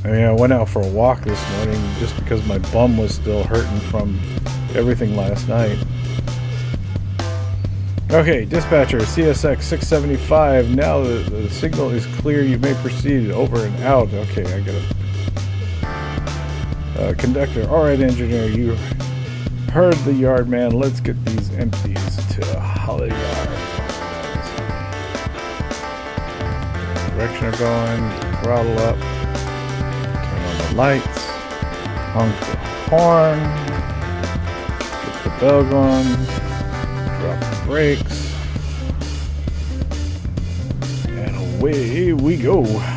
I mean, I went out for a walk this morning just because my bum was still hurting from everything last night. Okay, dispatcher, CSX 675. Now the signal is clear. You may proceed. Over and out. Okay, I get it. Conductor, alright, engineer, you heard the yard man. Let's get these empties to Hialeah. Direction are going. Throttle up. Turn on the lights. Honk the horn. Get the bell going. Drop the brakes. And away we go. Alright,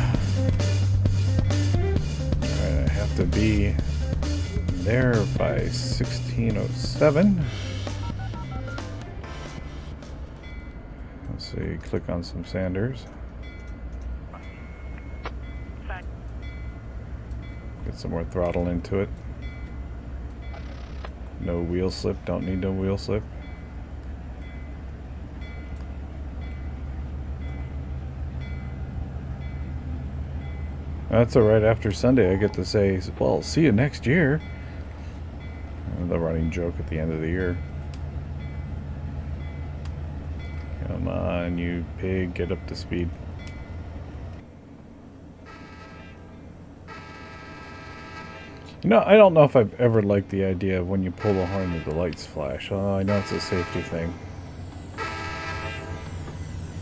I have to be there by 1607. Let's see, click on some Sanders. Get some more throttle into it. No wheel slip, don't need no wheel slip. That's alright, after Sunday I get to say, well, see you next year. The running joke at the end of the year. Come on, you pig, get up to speed. You know, I don't know if I've ever liked the idea of when you pull the horn that the lights flash. Oh, I know it's a safety thing.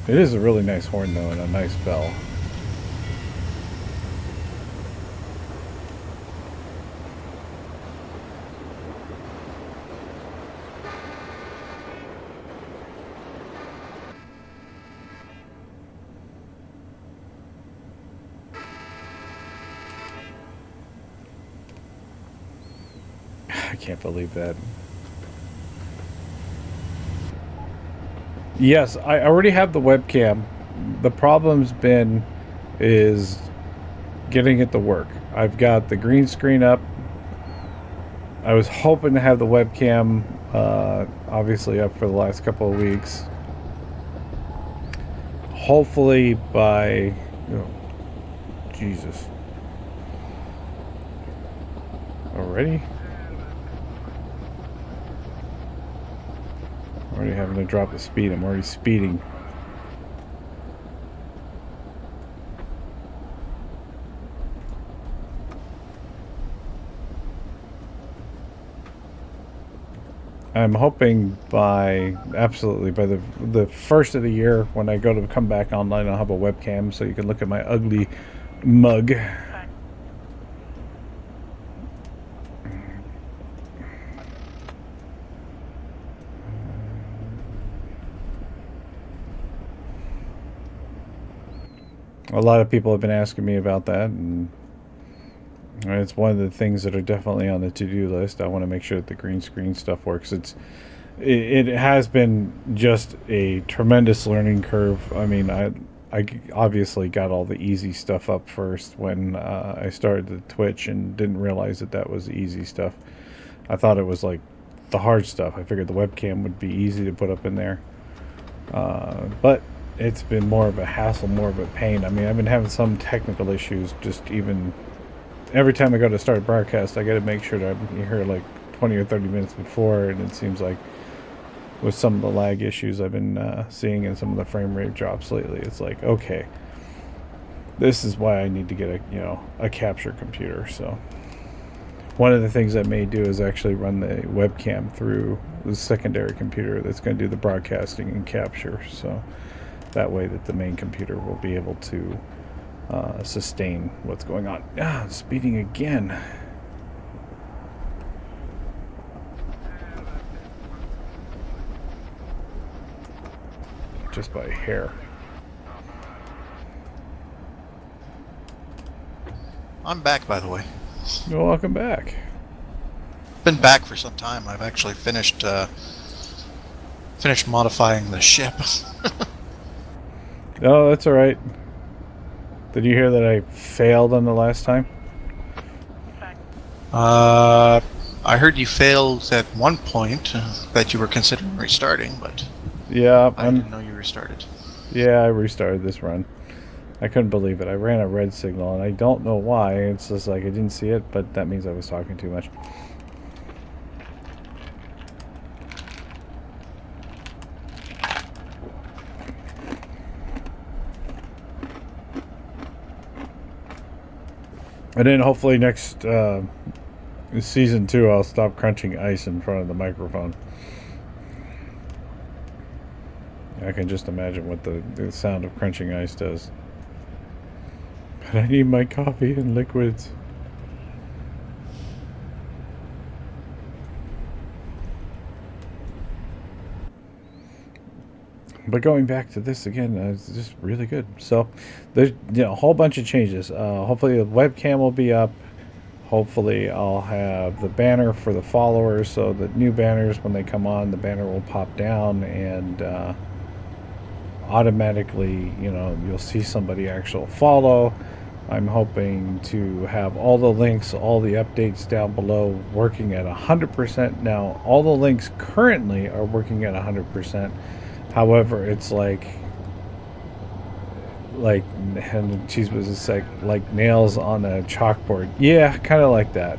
It is a really nice horn though, and a nice bell. I can't believe that. Yes, I already have the webcam. The problem's been is getting it to work. I've got the green screen up. I was hoping to have the webcam obviously up for the last couple of weeks. Hopefully by... Oh, Jesus. Already? Already having to drop the speed. I'm already speeding. I'm hoping by the first of the year when I go to come back online, I'll have a webcam so you can look at my ugly mug. A lot of people have been asking me about that, and it's one of the things that are definitely on the to-do list. I want to make sure that the green screen stuff works. It has been just a tremendous learning curve. I mean, I obviously got all the easy stuff up first when I started the Twitch, and didn't realize that was the easy stuff. I thought it was like the hard stuff. I figured the webcam would be easy to put up in there, but it's been more of a hassle, more of a pain. I mean, I've been having some technical issues. Just even every time I go to start a broadcast, I got to make sure that I'm here like 20 or 30 minutes before, and it seems like with some of the lag issues I've been seeing in some of the frame rate drops lately, it's like, okay, this is why I need to get a capture computer. So one of the things I may do is actually run the webcam through the secondary computer that's going to do the broadcasting and capture, so that way that the main computer will be able to sustain what's going on. Ah, speeding again. Just by a hair. I'm back, by the way. Well, welcome back. Been back for some time. I've actually finished modifying the ship. Oh, that's all right. Did you hear that I failed on the last time? I heard you failed at one point that you were considering restarting, but Yeah, I didn't know you restarted. Yeah, I restarted this run. I couldn't believe it. I ran a red signal, and I don't know why. It's just like I didn't see it, but that means I was talking too much. And then hopefully next season 2, I'll stop crunching ice in front of the microphone. I can just imagine what the sound of crunching ice does. But I need my coffee and liquids. But going back to this again, it's just really good. So there's a whole bunch of changes. Hopefully the webcam will be up. Hopefully I'll have the banner for the followers, so the new banners, when they come on, the banner will pop down and automatically, you'll see somebody actual follow. I'm hoping to have all the links, all the updates down below working at 100%. Now, all the links currently are working at 100%. However, it's like and cheese was just like nails on a chalkboard. Yeah, kind of like that.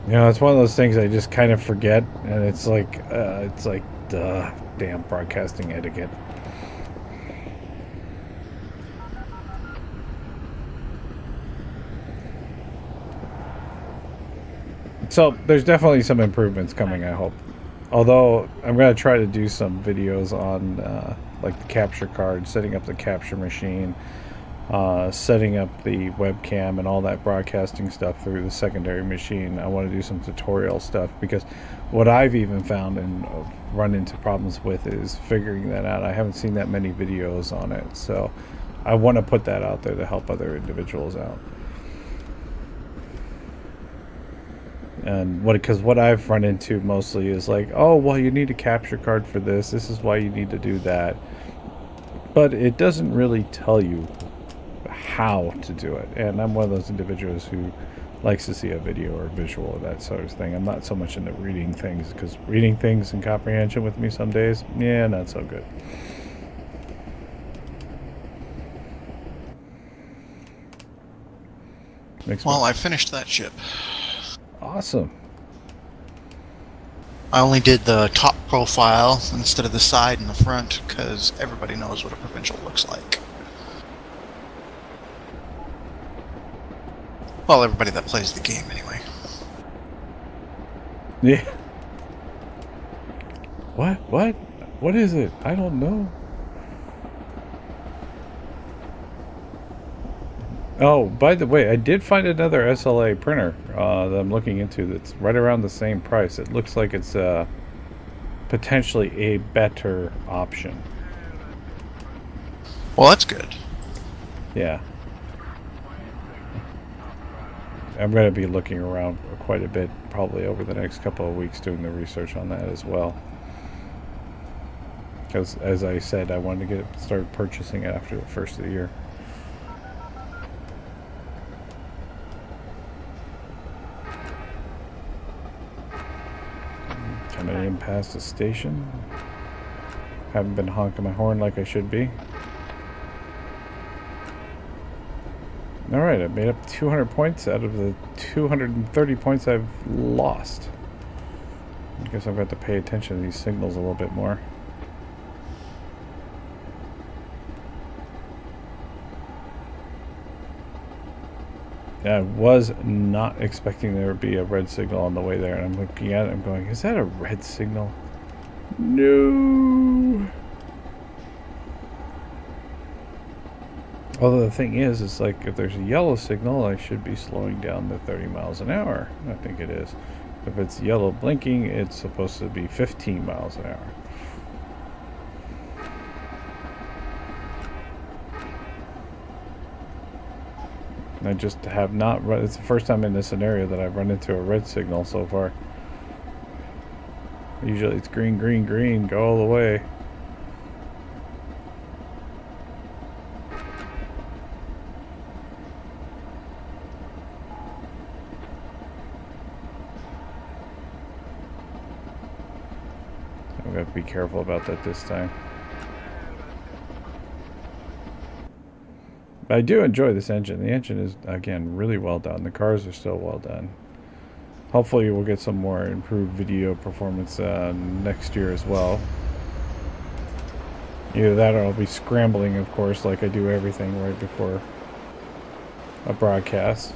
It's one of those things I just kind of forget, and it's like damn broadcasting etiquette. So there's definitely some improvements coming, I hope. Although I'm going to try to do some videos on like the capture card, setting up the capture machine, setting up the webcam and all that broadcasting stuff through the secondary machine. I want to do some tutorial stuff, because what I've even found and run into problems with is figuring that out. I haven't seen that many videos on it, so I want to put that out there to help other individuals out. And because what I've run into mostly is like, oh, well, you need a capture card for this. This is why you need to do that. But it doesn't really tell you how to do it. And I'm one of those individuals who likes to see a video or a visual of that sort of thing. I'm not so much into reading things, because reading things and comprehension with me some days, yeah, not so good. Well, I finished that ship. Awesome. I only did the top profile instead of the side and the front, because everybody knows what a provincial looks like. Well, everybody that plays the game, anyway. Yeah. What? What is it? I don't know. Oh, by the way, I did find another SLA printer that I'm looking into that's right around the same price. It looks like it's potentially a better option. Well, that's good. Yeah. I'm going to be looking around quite a bit probably over the next couple of weeks, doing the research on that as well. Because, as I said, I wanted to start purchasing it after the first of the year. Coming in past the station. Haven't been honking my horn like I should be. Alright, I've made up 200 points out of the 230 points I've lost. I guess I've got to pay attention to these signals a little bit more. Yeah, I was not expecting there would be a red signal on the way there, and I'm looking at it, I'm going, is that a red signal? No! Although the thing is like, if there's a yellow signal, I should be slowing down to 30 miles an hour. I think it is. If it's yellow blinking, it's supposed to be 15 miles an hour. I just have not run. It's the first time in this scenario that I've run into a red signal so far. Usually it's green, green, green, go all the way. I'm going to be careful about that this time. But I do enjoy this engine. The engine is, again, really well done. The cars are still well done. Hopefully we'll get some more improved video performance next year as well. Either that or I'll be scrambling, of course, like I do everything right before a broadcast.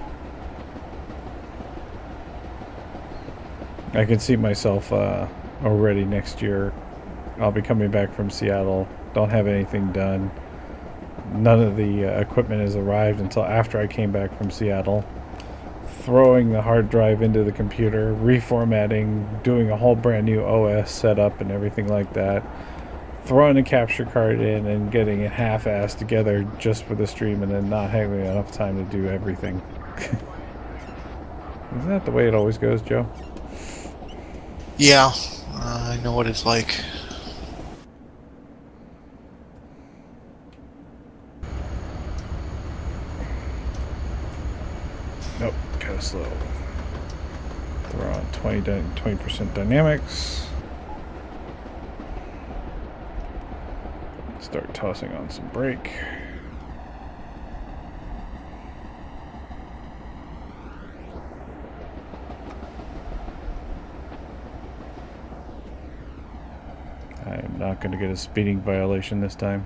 I can see myself already next year. I'll be coming back from Seattle. Don't have anything done. None of the equipment has arrived until after I came back from Seattle. Throwing the hard drive into the computer, reformatting, doing a whole brand new OS setup and everything like that. Throwing a capture card in and getting it half-assed together just for the stream, and then not having enough time to do everything. Isn't that the way it always goes, Joe? Yeah, I know what it's like. Nope, kind of slow. Throw on 20% dynamics. Start tossing on some brake. I'm not going to get a speeding violation this time.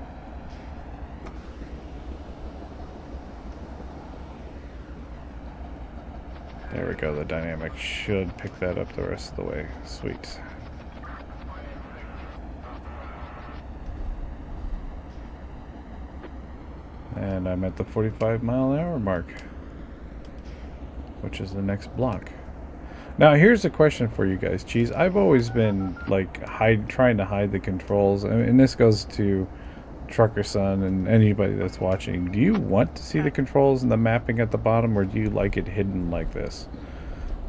There we go, the dynamic should pick that up the rest of the way. Sweet. And I'm at the 45-mile-an-hour mark, which is the next block. Now, here's a question for you guys, Cheese. I've always been, like, trying to hide the controls, and this goes to Trucker Son and anybody that's watching. Do you want to see the controls and the mapping at the bottom, or do you like it hidden like this?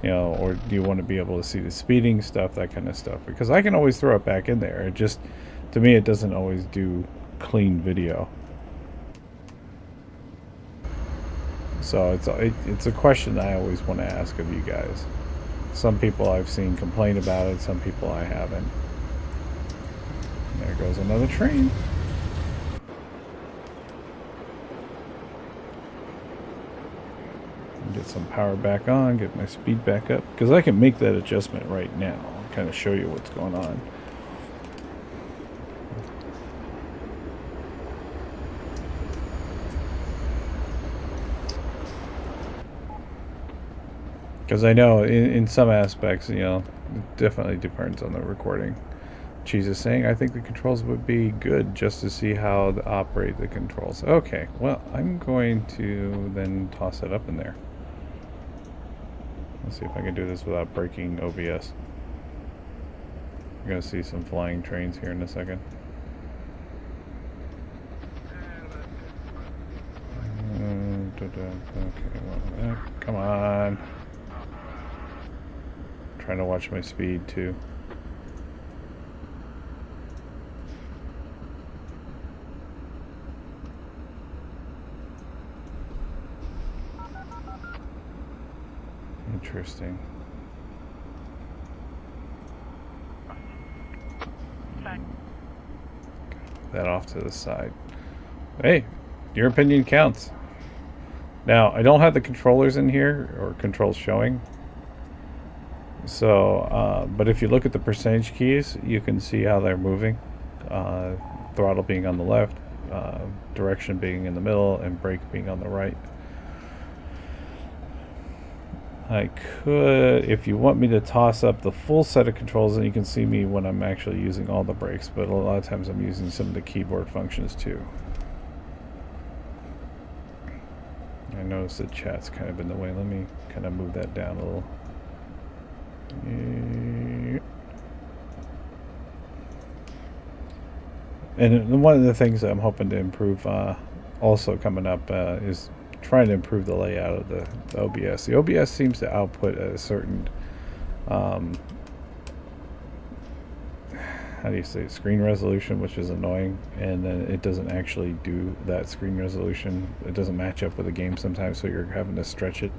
You know, or do you want to be able to see the speeding stuff, that kind of stuff? Because I can always throw it back in there. It just, to me, it doesn't always do clean video. So it's a question I always want to ask of you guys. Some people I've seen complain about it, some people I haven't. There goes another train. Get some power back on, get my speed back up, because I can make that adjustment right now. I'll kind of show you what's going on. Because I know in some aspects, you know, it definitely depends on the recording. Cheese is saying, I think the controls would be good just to see how to operate the controls. Okay, well, I'm going to then toss it up in there. Let's see if I can do this without breaking OBS. We're going to see some flying trains here in a second. Okay, well, come on. Trying to watch my speed too. Interesting. That off to the side. Hey, your opinion counts. Now, I don't have the controllers in here, or controls showing. So, but if you look at the percentage keys, you can see how they're moving. Throttle being on the left, direction being in the middle, and brake being on the right. I could, if you want me to toss up the full set of controls, then you can see me when I'm actually using all the brakes, but a lot of times I'm using some of the keyboard functions too. I notice the chat's kind of in the way. Let me kind of move that down a little. And one of the things that I'm hoping to improve also coming up is trying to improve the layout of the OBS. The OBS seems to output at a certain how do you say, screen resolution, which is annoying, and then it doesn't actually do that screen resolution. It doesn't match up with the game sometimes, so you're having to stretch it.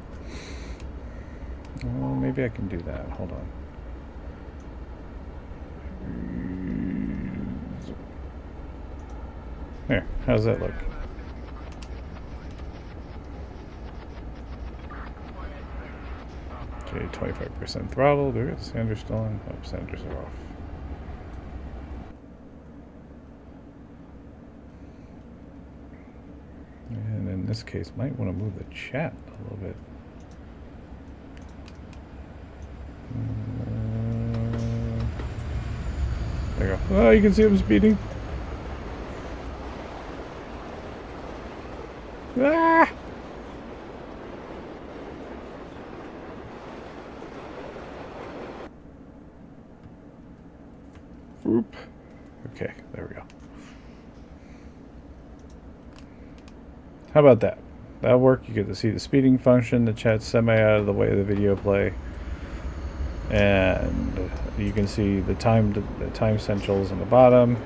Well, maybe I can do that. Hold on. There, how's that look? Okay, 25% throttle. Do we got the sanders still on? Oh, sanders are off. And in this case, might want to move the chat a little bit. There you go. Oh, you can see him speeding. Ah! Whoop. Okay, there we go. How about that? That'll work. You get to see the speeding function, the chat semi out of the way of the video play, and you can see the time essentials on the bottom.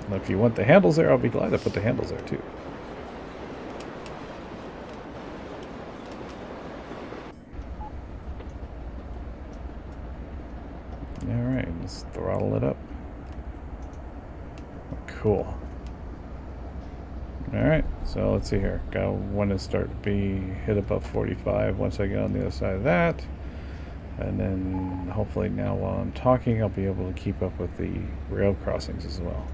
And if you want the handles there, I'll be glad to put the handles there too. Alright, let's throttle it up. Cool. Alright, so let's see here. Want to start to be hit above 45 once I get on the other side of that. And then hopefully now while I'm talking, I'll be able to keep up with the rail crossings as well.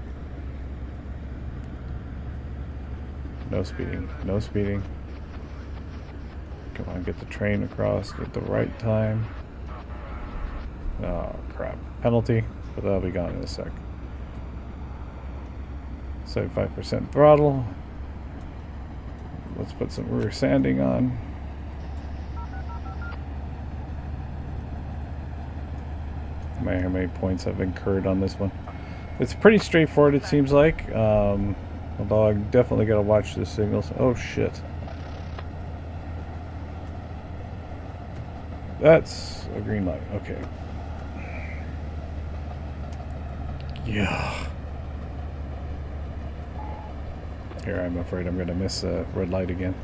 No speeding, no speeding. Come on, get the train across at the right time. Oh, crap. Penalty, but that'll be gone in a sec. 75% throttle. Let's put some rear sanding on. How many points I've incurred on this one. It's pretty straightforward, it seems like. Although I definitely got to watch the signals. Oh, shit. That's a green light. Okay. Yeah. Here, I'm afraid I'm going to miss a red light again.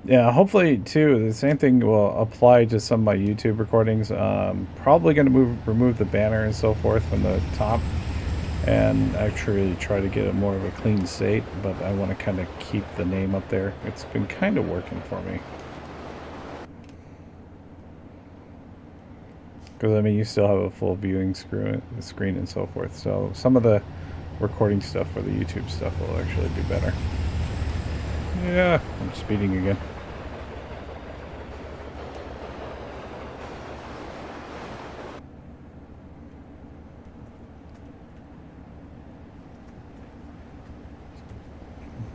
Yeah, hopefully, too, the same thing will apply to some of my YouTube recordings. Probably going to remove the banner and so forth from the top and actually try to get it more of a clean state, but I want to kind of keep the name up there. It's been kind of working for me. Because, I mean, you still have a full viewing screen and so forth. So some of the recording stuff for the YouTube stuff will actually be better. Yeah, I'm speeding again.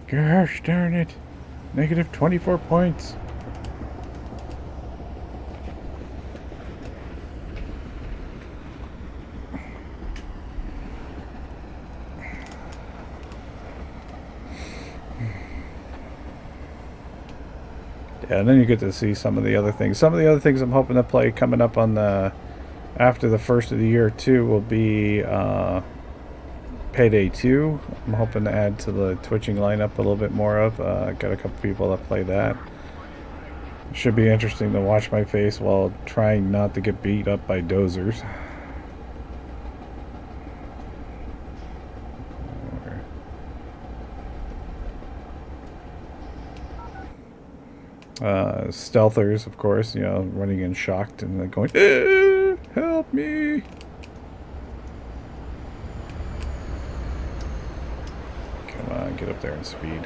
Gosh darn it. Negative 24 points. Yeah, and then you get to see some of the other things. Some of the other things I'm hoping to play coming up on the after the first of the year too will be Payday 2. I'm hoping to add to the twitching lineup a little bit more of. Got a couple people that play that. Should be interesting to watch my face while trying not to get beat up by dozers. Stealthers, of course, you know, running in shocked and like going, help me. Come on, get up there and speed.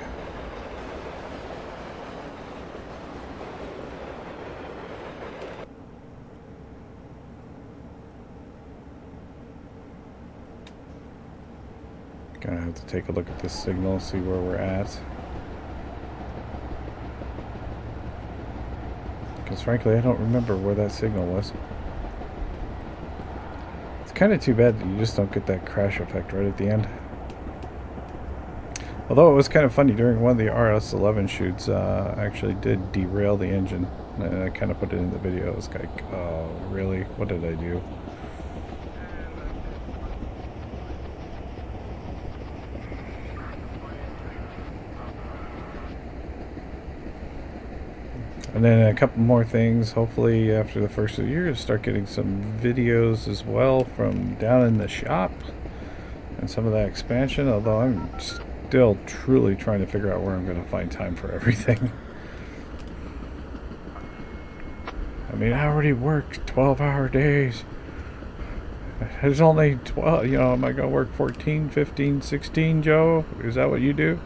Gonna have to take a look at this signal, see where we're at. Because frankly, I don't remember where that signal was. It's kind of too bad that you just don't get that crash effect right at the end. Although it was kind of funny, during one of the RS-11 shoots, I actually did derail the engine. And I kind of put it in the video. It was like, oh, really? What did I do? And then a couple more things. Hopefully, after the first of the year, start getting some videos as well from down in the shop and some of that expansion. Although I'm still truly trying to figure out where I'm going to find time for everything. I mean, I already work 12-hour days. There's only 12, you know, am I going to work 14, 15, 16, Joe? Is that what you do?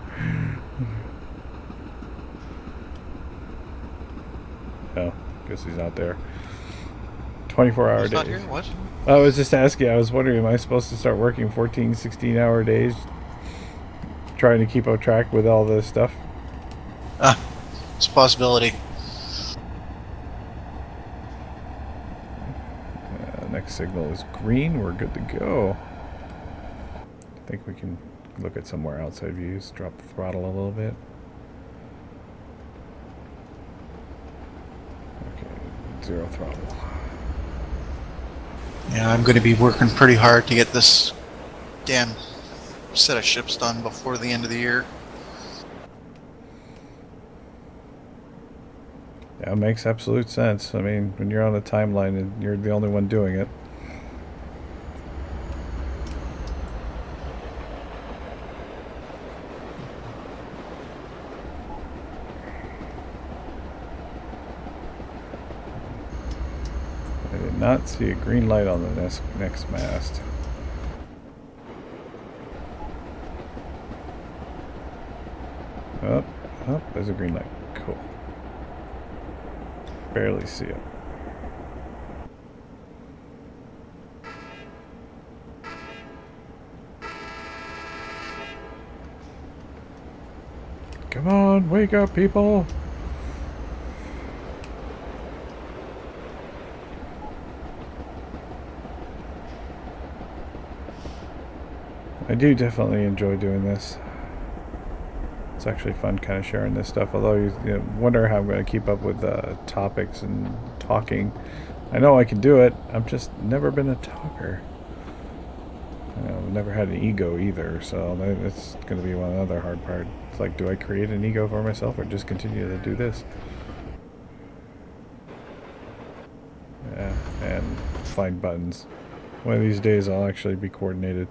Oh, guess he's not there. 24-hour days. Not here? What? I was just asking, I was wondering, am I supposed to start working 14, 16-hour days? Trying to keep up track with all this stuff? It's a possibility. Next signal is green. We're good to go. I think we can look at some more outside views. Drop the throttle a little bit. Okay, 0 throttle. Yeah, I'm going to be working pretty hard to get this damn set of ships done before the end of the year. That makes absolute sense. I mean, when you're on a timeline and you're the only one doing it. I did not see a green light on the next mast. Oh, there's a green light. Cool. Barely see it. Come on, wake up, people! I do definitely enjoy doing this. It's actually fun kind of sharing this stuff, although you wonder how I'm going to keep up with topics and talking. I know I can do it, I've just never been a talker. I've never had an ego either, so that's going to be one other hard part. It's like, do I create an ego for myself or just continue to do this? Yeah, and find buttons. One of these days I'll actually be coordinated.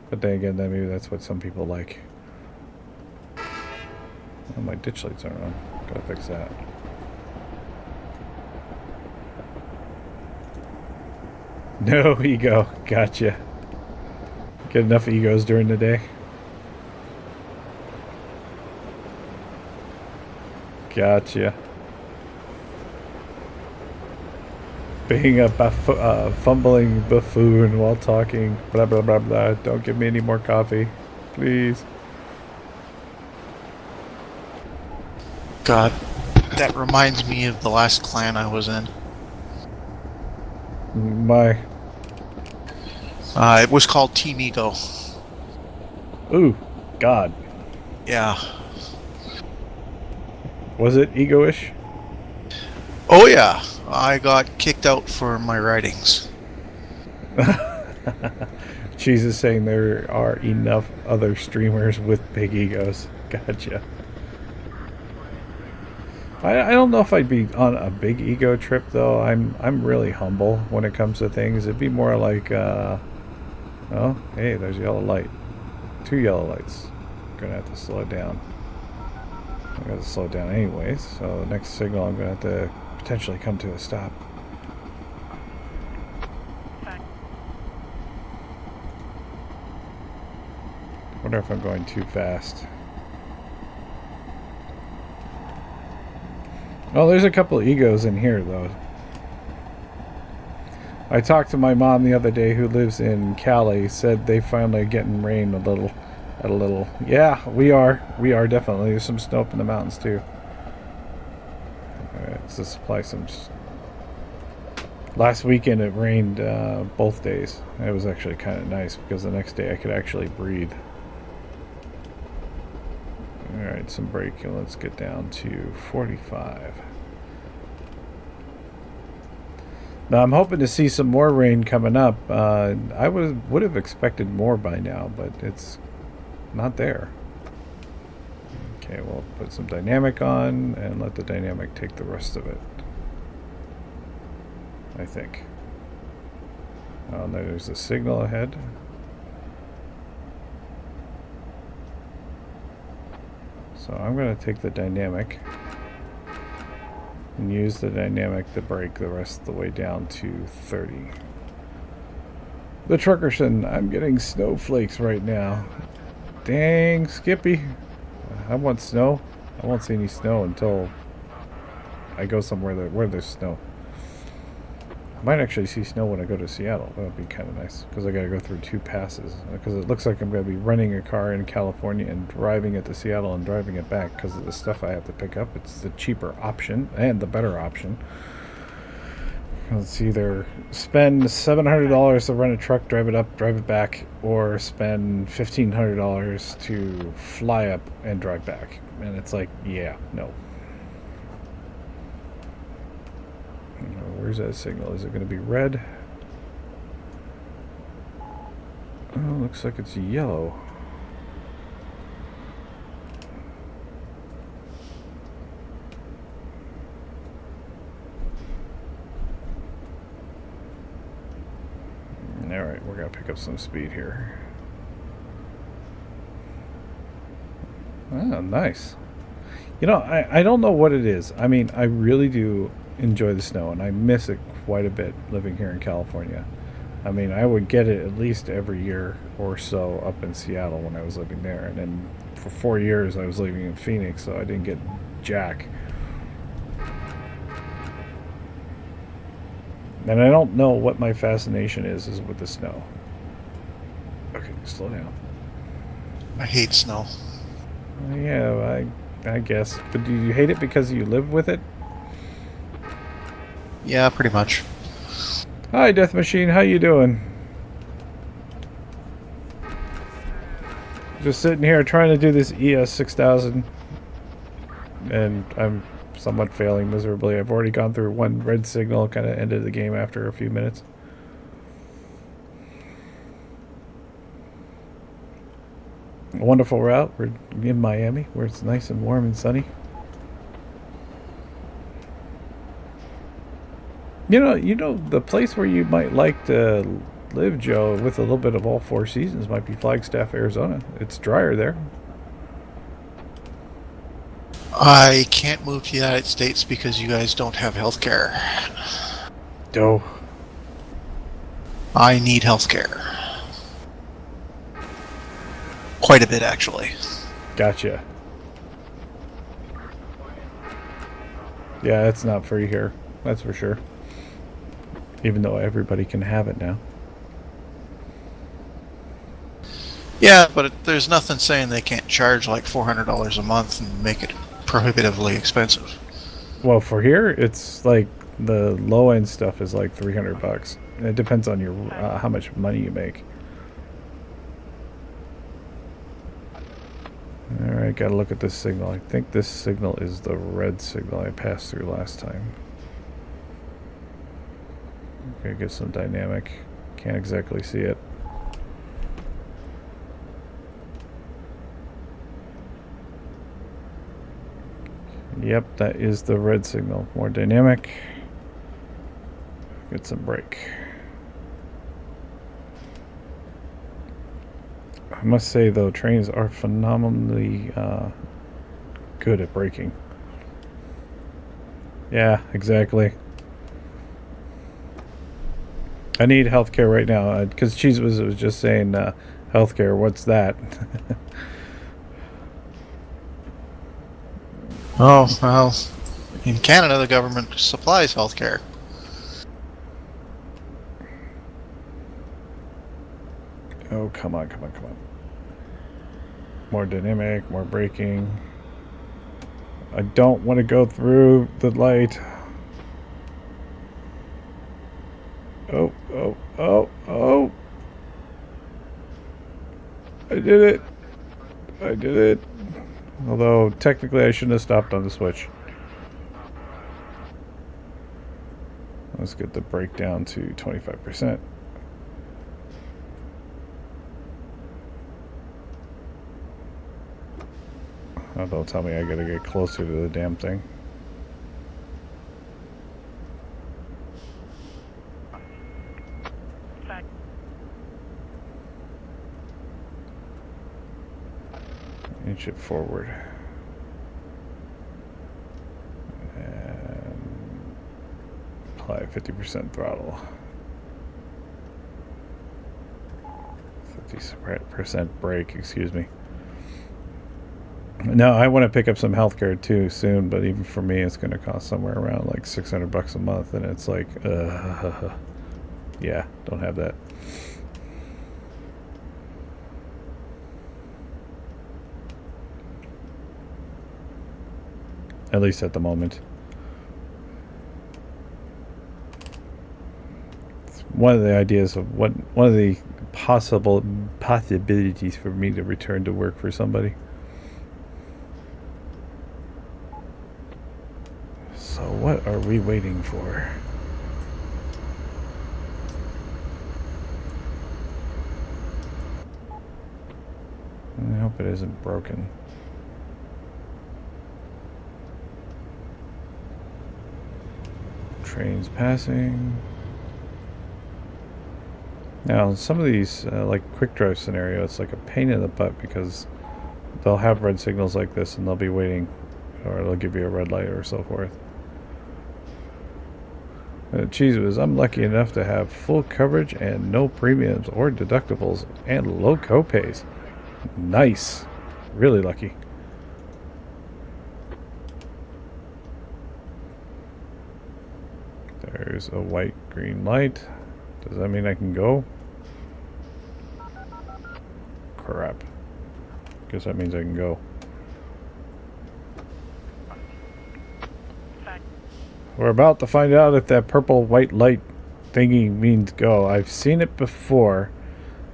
But then again, maybe that's what some people like. Oh, my ditch lights aren't on. Gotta fix that. No ego. Gotcha. Get enough egos during the day. Gotcha. Being a fumbling buffoon while talking. Blah, blah, blah, blah. Don't give me any more coffee. Please. God, that reminds me of the last clan I was in. My. It was called Team Ego. Ooh. God. Yeah. Was it ego-ish? Oh yeah. I got kicked out for my writings. Cheese is saying there are enough other streamers with big egos. Gotcha. I don't know if I'd be on a big ego trip though. I'm really humble when it comes to things. It'd be more like oh, hey, there's a yellow light. 2 yellow lights. Gonna have to slow it down. I'm gonna slow it down anyways, so the next signal I'm gonna have to potentially come to a stop. Wonder if I'm going too fast. Oh, there's a couple of egos in here, though. I talked to my mom the other day, who lives in Cali. Said they finally getting rain a little. Yeah, we are. We are definitely. There's some snow up in the mountains too. All right, let's just supply some. Last weekend it rained both days. It was actually kind of nice because the next day I could actually breathe. Alright, some braking. Let's get down to 45. Now I'm hoping to see some more rain coming up. I would have expected more by now, but it's not there. Okay, we'll put some dynamic on and let the dynamic take the rest of it. I think. Oh, there's a signal ahead. So I'm going to take the dynamic and use the dynamic to brake the rest of the way down to 30. The Truckerson, I'm getting snowflakes right now. Dang, Skippy. I want snow. I won't see any snow until I go somewhere where there's snow. I might actually see snow when I go to Seattle. That would be kind of nice, because I got to go through 2 passes. Because it looks like I'm going to be renting a car in California and driving it to Seattle and driving it back because of the stuff I have to pick up. It's the cheaper option and the better option. Let's either spend $700 to rent a truck, drive it up, drive it back, or spend $1,500 to fly up and drive back. And it's like, yeah, no. Where's that signal? Is it going to be red? Oh, looks like it's yellow. Alright, we're going to pick up some speed here. Oh, nice. You know, I don't know what it is. I mean, I really do enjoy the snow, and I miss it quite a bit living here in California. I mean, I would get it at least every year or so up in Seattle when I was living there. And then for 4 years I was living in Phoenix, so I didn't get jack. And I don't know what my fascination is with the snow. Okay, slow down. I hate snow. Yeah, I guess. But do you hate it because you live with it? Yeah, pretty much. Hi, Death Machine. How you doing? Just sitting here trying to do this ES6000. And I'm somewhat failing miserably. I've already gone through one red signal, kind of ended the game after a few minutes. A wonderful route. We're in Miami, where it's nice and warm and sunny. You know, the place where you might like to live, Joe, with a little bit of all 4 seasons might be Flagstaff, Arizona. It's drier there. I can't move to the United States because you guys don't have health care. Oh. I need health care. Quite a bit, actually. Gotcha. Yeah, it's not free here. That's for sure. Even though everybody can have it now. Yeah, but there's nothing saying they can't charge like $400 a month and make it prohibitively expensive. Well, for here, it's like the low end stuff is like $300. It depends on your how much money you make. All right, got to look at this signal. I think this signal is the red signal I passed through last time. Okay, get some dynamic. Can't exactly see it. Yep, that is the red signal. More dynamic. Get some brake. I must say, though, trains are phenomenally good at braking. Yeah, exactly. I need healthcare right now, because Cheese was just saying, healthcare, what's that? Oh, well, in Canada the government supplies health care. Oh, come on, come on, come on. More dynamic, more braking. I don't want to go through the light. Oh, oh, oh, oh. I did it. I did it. Although, technically, I shouldn't have stopped on the switch. Let's get the brake down to 25%. Oh, don't tell me I gotta get closer to the damn thing. Inch it forward. And apply 50% throttle. 50% brake, excuse me. No, I want to pick up some healthcare too soon, but even for me, it's going to cost somewhere around like $600 a month, and it's like, yeah, don't have that. At least at the moment. It's one of the ideas of one of the possibilities for me to return to work for somebody. So what are we waiting for? I hope it isn't broken. Trains passing. Now, some of these, like quick drive scenario, it's like a pain in the butt because they'll have red signals like this and they'll be waiting, or they'll give you a red light or so forth. Cheese whiz, I'm lucky enough to have full coverage and no premiums or deductibles and low copays. Nice. Really lucky. There's a white green light. Does that mean I can go? Crap. Guess that means I can go. We're about to find out if that purple white light thingy means go. I've seen it before,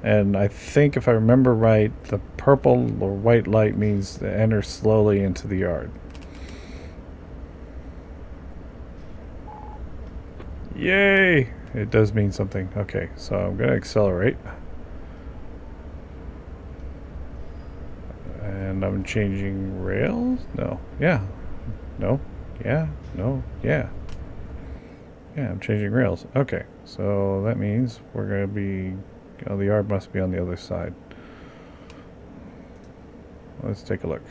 and I think if I remember right, the purple or white light means to enter slowly into the yard. Yay! It does mean something. Okay, so I'm going to accelerate. And I'm changing rails? No. Yeah. No. Yeah. No. Yeah. Yeah, I'm changing rails. Okay, so that means we're going to be... Oh, the yard must be on the other side. Let's take a look.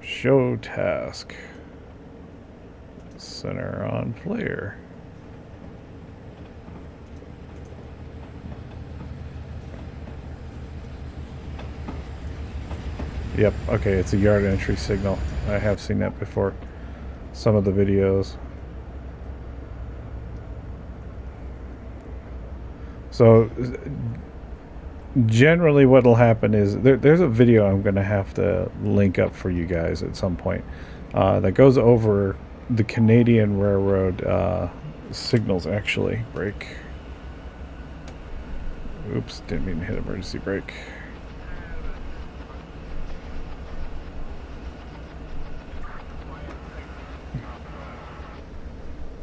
Show task. Center on player. Yep, okay, it's a yard entry signal. I have seen that before. Some of the videos. So generally what'll happen is there's a video I'm going to have to link up for you guys at some point that goes over the Canadian Railroad signals. Actually, brake. Oops, didn't mean to hit emergency brake.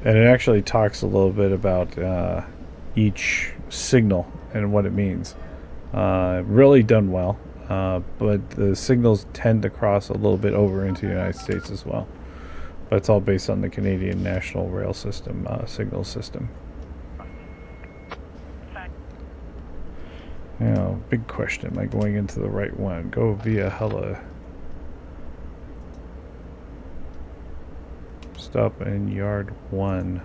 And it actually talks a little bit about each signal and what it means. Really done well, but the signals tend to cross a little bit over into the United States as well. But it's all based on the Canadian National Rail System signal system. Now, big question, am I going into the right one? Go via Hialeah. Stop in yard 1.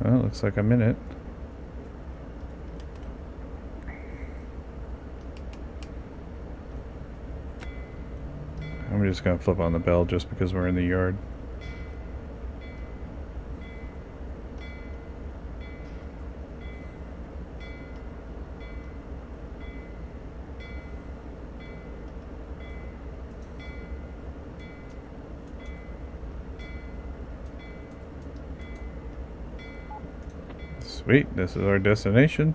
Well, looks like I'm in it. I'm just gonna flip on the bell just because we're in the yard. Sweet, this is our destination.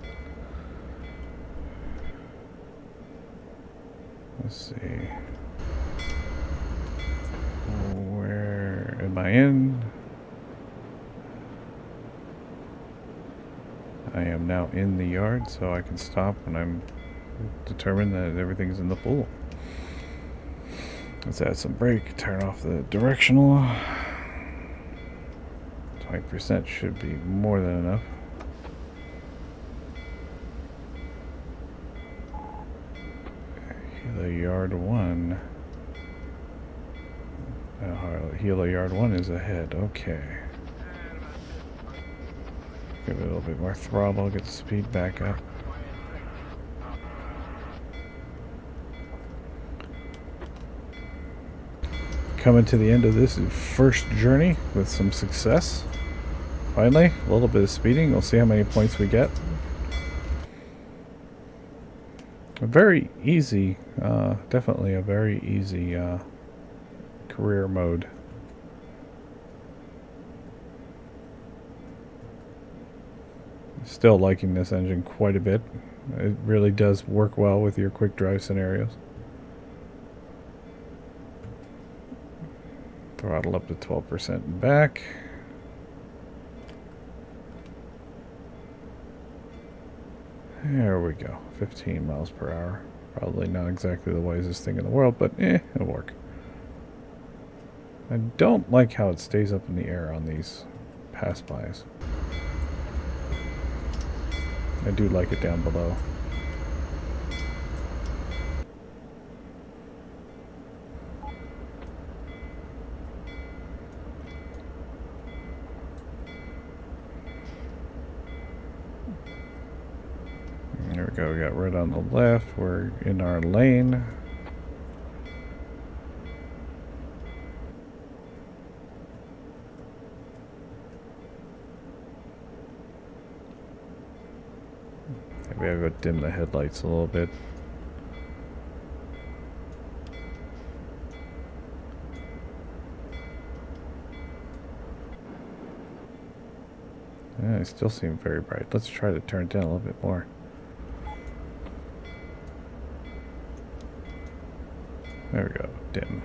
Let's see. Where am I in? I am now in the yard, so I can stop when I'm determined that everything's in the pool. Let's add some brake, turn off the directional. 20% should be more than enough. Hialeah Yard 1. Hialeah Yard 1 is ahead. Okay. Give it a little bit more throttle, get the speed back up. Coming to the end of this first journey with some success. Finally, a little bit of speeding. We'll see how many points we get. A very easy, definitely a very easy career mode. Still liking this engine quite a bit. It really does work well with your quick drive scenarios. Throttle up to 12% and back. There we go. 15 miles per hour. Probably not exactly the wisest thing in the world, but it'll work. I don't like how it stays up in the air on these pass-bys. I do like it down below. There we go, we got red on the left, we're in our lane. Maybe I'll go dim the headlights a little bit. Yeah, they still seem very bright. Let's try to turn it down a little bit more. There we go, dim.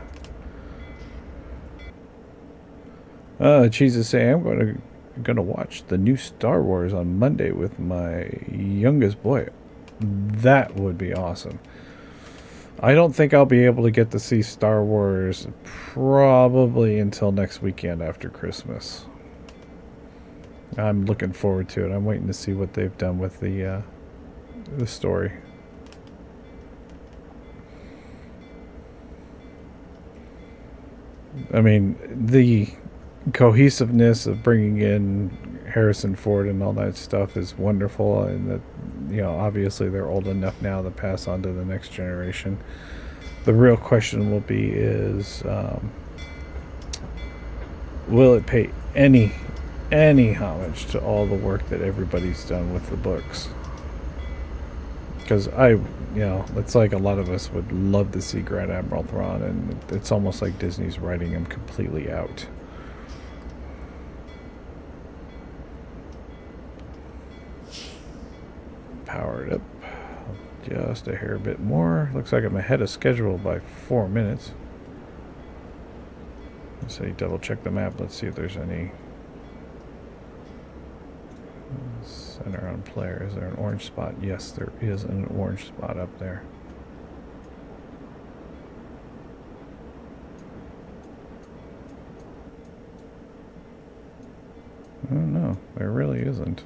Jesus say I'm gonna watch the new Star Wars on Monday with my youngest boy. That would be awesome. I don't think I'll be able to get to see Star Wars probably until next weekend after Christmas. I'm looking forward to it. I'm waiting to see what they've done with the story. I mean, the cohesiveness of bringing in Harrison Ford and all that stuff is wonderful, and that, you know, obviously they're old enough now to pass on to the next generation. The real question will be is, will it pay any homage to all the work that everybody's done with the books? Because it's like a lot of us would love to see Grand Admiral Thrawn, and it's almost like Disney's writing him completely out. Powered up just a hair bit more. Looks like I'm ahead of schedule by 4 minutes. Let's say double check the map. Let's see if there's any center on player. Is there an orange spot? Yes, there is an orange spot up there. Oh no, there really isn't.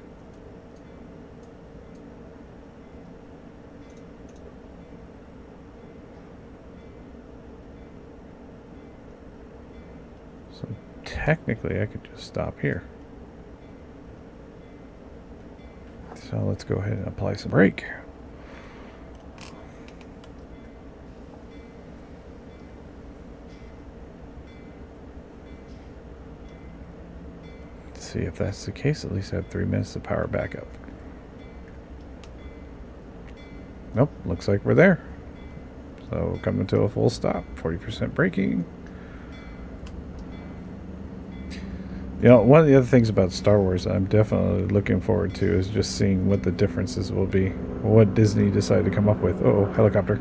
So technically I could just stop here. So let's go ahead and apply some brake. See if that's the case. At least I have 3 minutes to power back up. Nope, looks like we're there. So coming to a full stop, 40% braking. You know, one of the other things about Star Wars I'm definitely looking forward to is just seeing what the differences will be. What Disney decided to come up with. Oh, helicopter.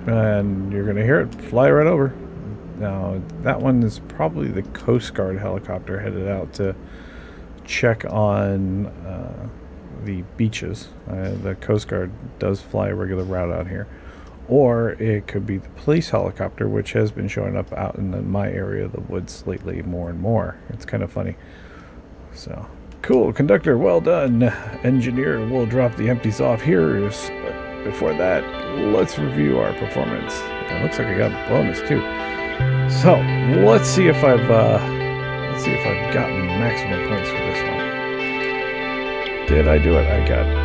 And you're going to hear it fly right over. Now, that one is probably the Coast Guard helicopter headed out to check on the beaches. The Coast Guard does fly a regular route out here. Or it could be the police helicopter, which has been showing up out in my area of the woods lately more and more. It's kind of funny. So, cool. Conductor, well done. Engineer, we'll drop the empties off here. But before that, let's review our performance. It looks like I got a bonus, too. So, let's see if I've gotten maximum points for this one. Did I do it? I got